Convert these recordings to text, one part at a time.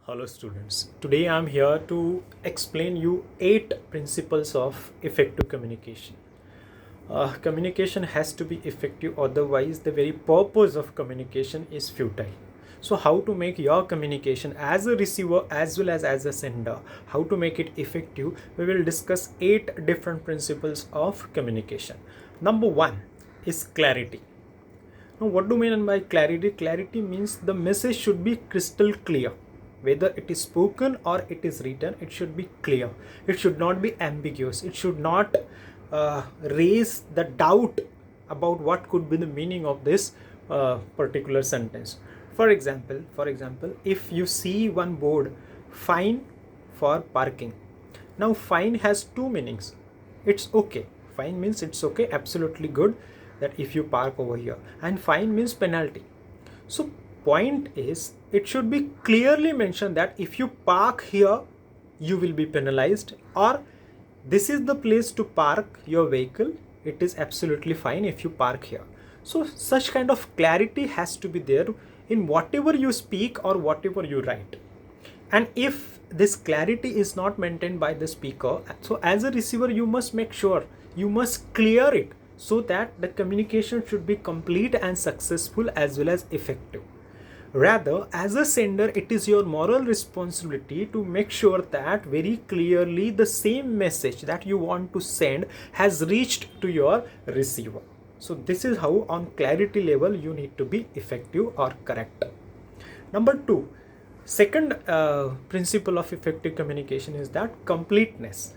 Hello students. Today I'm here to explain you 8 principles of effective communication. Communication has to be effective, otherwise the very purpose of communication is futile. So how to make your communication as a receiver as well as a sender, how to make it effective, we will discuss 8 different principles of communication. Number 1 is clarity. Now, what do I mean by clarity? Clarity means the message should be crystal clear. Whether it is spoken or it is written, it should be clear. It should not be ambiguous. It should not raise the doubt about what could be the meaning of this particular sentence. For example, if you see one board, fine for parking. Now, fine has two meanings. It's okay. Fine means it's okay, absolutely good, that if you park over here, and fine means penalty. So point is, it should be clearly mentioned that if you park here you will be penalized, or this is the place to park your vehicle, it is absolutely fine if you park here. So such kind of clarity has to be there in whatever you speak or whatever you write. And if this clarity is not maintained by the speaker, so as a receiver you must make sure, you must clear it, so that the communication should be complete and successful as well as effective. Rather, as a sender, it is your moral responsibility to make sure that very clearly the same message that you want to send has reached to your receiver. So this is how on clarity level you need to be effective or correct. Number 2, second principle of effective communication is that completeness.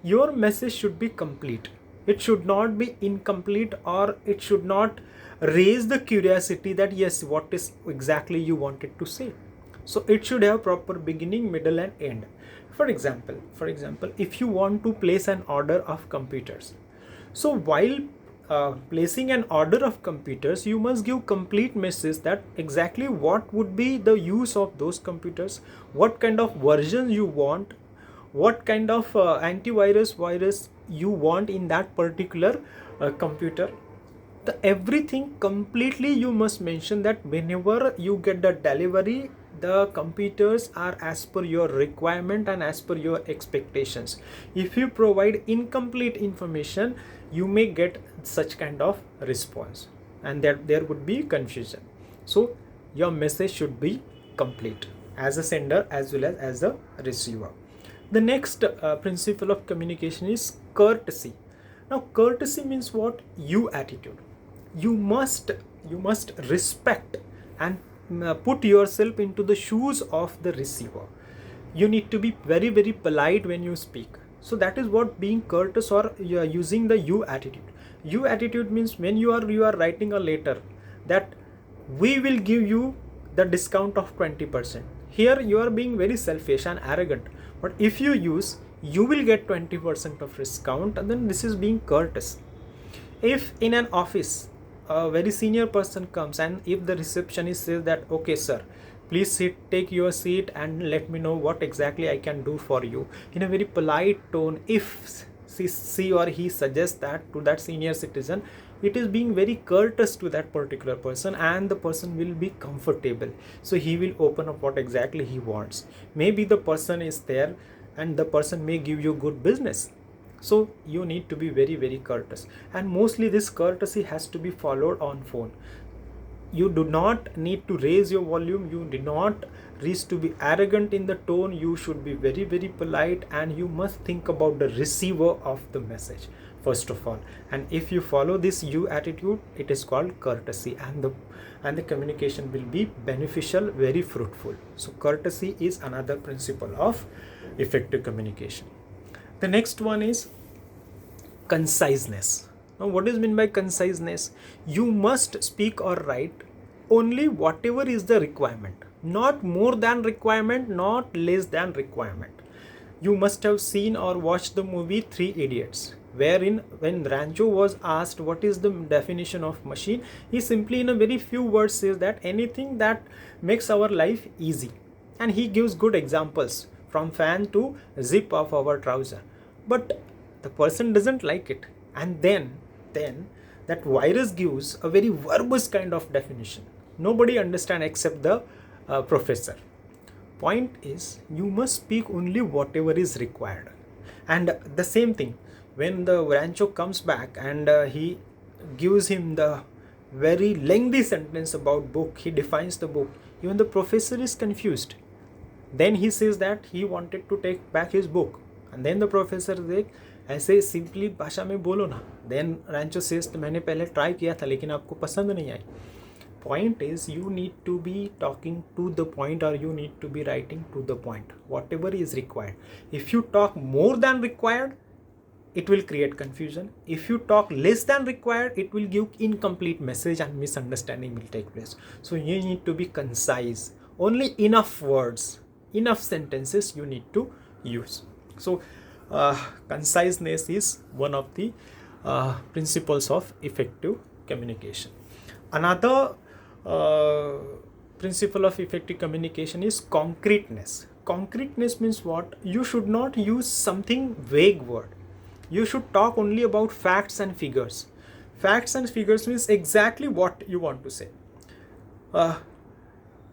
Your message should be complete. It should not be incomplete, or it should not raise the curiosity that yes, what is exactly you wanted to say. So it should have proper beginning, middle and end. For example, if you want to place an order of computers, so while placing an order of computers, you must give complete message that exactly what would be the use of those computers, what kind of versions you want, what kind of virus you want in that particular computer. The everything completely you must mention, that whenever you get the delivery, the computers are as per your requirement and as per your expectations. If you provide incomplete information, you may get such kind of response, and that there would be confusion. So your message should be complete as a sender as well as a receiver. The next principle of communication is courtesy. Now courtesy means what? You attitude. You must respect and put yourself into the shoes of the receiver. You need to be very very polite when you speak. So that is what being courteous, or you are using the you attitude. You attitude means when you are writing a letter, that we will give you the discount of 20%. Here you are being very selfish and arrogant, but if you use you will get 20% of discount, and then this is being courteous. If in an office a very senior person comes, and if the receptionist says that okay sir, please take your seat and let me know what exactly I can do for you, in a very polite tone, if she or he suggests that to that senior citizen, it is being very courteous to that particular person, and the person will be comfortable, so he will open up what exactly he wants. Maybe the person is there and the person may give you good business. So you need to be very very courteous, and mostly this courtesy has to be followed on phone. You do not need to raise your volume, you do not reach to be arrogant in the tone. You should be very very polite, and you must think about the receiver of the message first of all. And if you follow this you attitude, it is called courtesy, and the communication will be beneficial, very fruitful. So courtesy is another principle of effective communication. The next one is conciseness. Now what is meant by conciseness? You must speak or write only whatever is the requirement, not more than requirement, not less than requirement. You must have seen or watched the movie Three Idiots, wherein when Rancho was asked what is the definition of machine, he simply in a very few words says that anything that makes our life easy, and he gives good examples from fan to zip of our trouser. But the person doesn't like it, and then that virus gives a very verbose kind of definition. Nobody understands except the professor. Point is, you must speak only whatever is required. And the same thing, when the Rancho comes back and he gives him the very lengthy sentence about book, he defines the book, even the professor is confused. Then he says that he wanted to take back his book, and then the professor says, ऐसे simply भाषा में बोलो ना. Then Rancho says, मैंने पहले try किया था लेकिन आपको पसंद नहीं आई. Point is, you need to be talking to the point, or you need to be writing to the point, whatever is required. If you talk more than required, it will create confusion. If you talk less than required, it will give incomplete message and misunderstanding will take place. So you need to be concise. Only enough words, enough sentences you need to use. So conciseness is one of the principles of effective communication. Another principle of effective communication is concreteness. Concreteness means what? You should not use something vague word. You should talk only about facts and figures. Facts and figures means exactly what you want to say.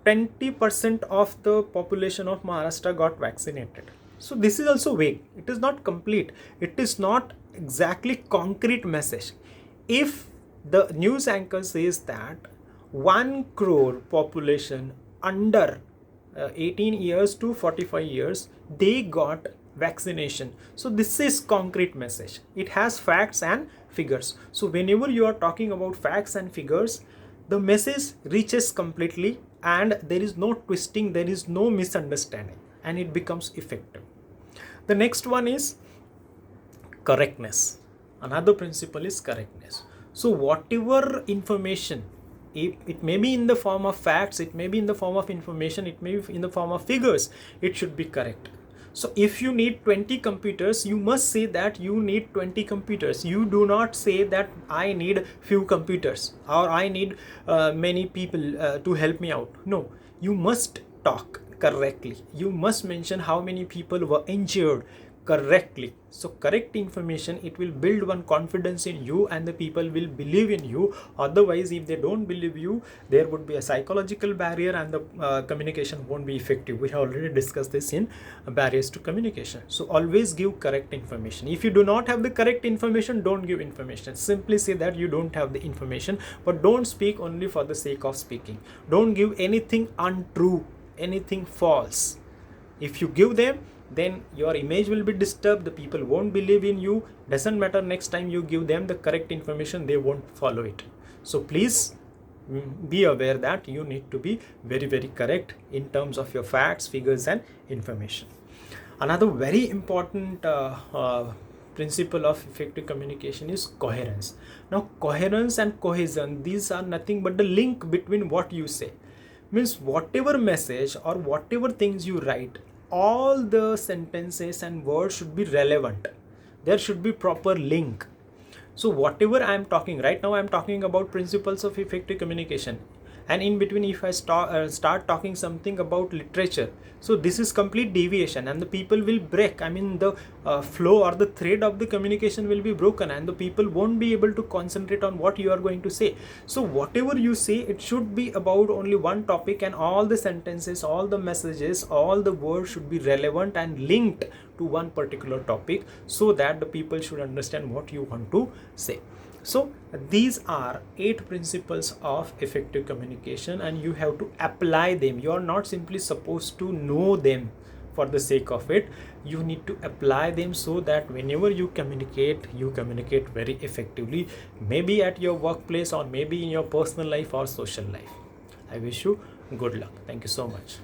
20% of the population of Maharashtra got vaccinated. So this is also vague. It is not complete. It is not exactly concrete message. If the news anchor says that 1 crore population under 18 years to 45 years, they got vaccination. So this is concrete message. It has facts and figures. So whenever you are talking about facts and figures, the message reaches completely and there is no twisting, there is no misunderstanding, and it becomes effective. The next one is correctness. Another principle is correctness. So whatever information, it may be in the form of facts, it may be in the form of information, it may be in the form of figures, it should be correct. So if you need 20 computers, you must say that you need 20 computers. You do not say that I need few computers or I need many people to help me out. No, you must talk correctly. You must mention how many people were injured correctly. So correct information, it will build one confidence in you and the people will believe in you. Otherwise, if they don't believe you, there would be a psychological barrier and the communication won't be effective. We have already discussed this in barriers to communication. So always give correct information. If you do not have the correct information, don't give information. Simply say that you don't have the information, but don't speak only for the sake of speaking. Don't give anything untrue, anything false. If you give them, then your image will be disturbed, the people won't believe in you. Doesn't matter, next time you give them the correct information, they won't follow it. So please be aware that you need to be very, very correct in terms of your facts, figures and information. Another very important principle of effective communication is coherence. Now coherence and cohesion, these are nothing but the link between what you say. Means whatever message or whatever things you write, all the sentences and words should be relevant. There should be proper link. So whatever I am talking right now, I am talking about principles of effective communication, and in between if I start talking something about literature, so this is complete deviation and the people will break. I mean the flow or the thread of the communication will be broken and the people won't be able to concentrate on what you are going to say. So whatever you say, it should be about only one topic, and all the sentences, all the messages, all the words should be relevant and linked to one particular topic, so that the people should understand what you want to say. So these are 8 principles of effective communication, and you have to apply them. You are not simply supposed to know them for the sake of it. You need to apply them so that whenever you communicate very effectively, maybe at your workplace or maybe in your personal life or social life. I wish you good luck. Thank you so much.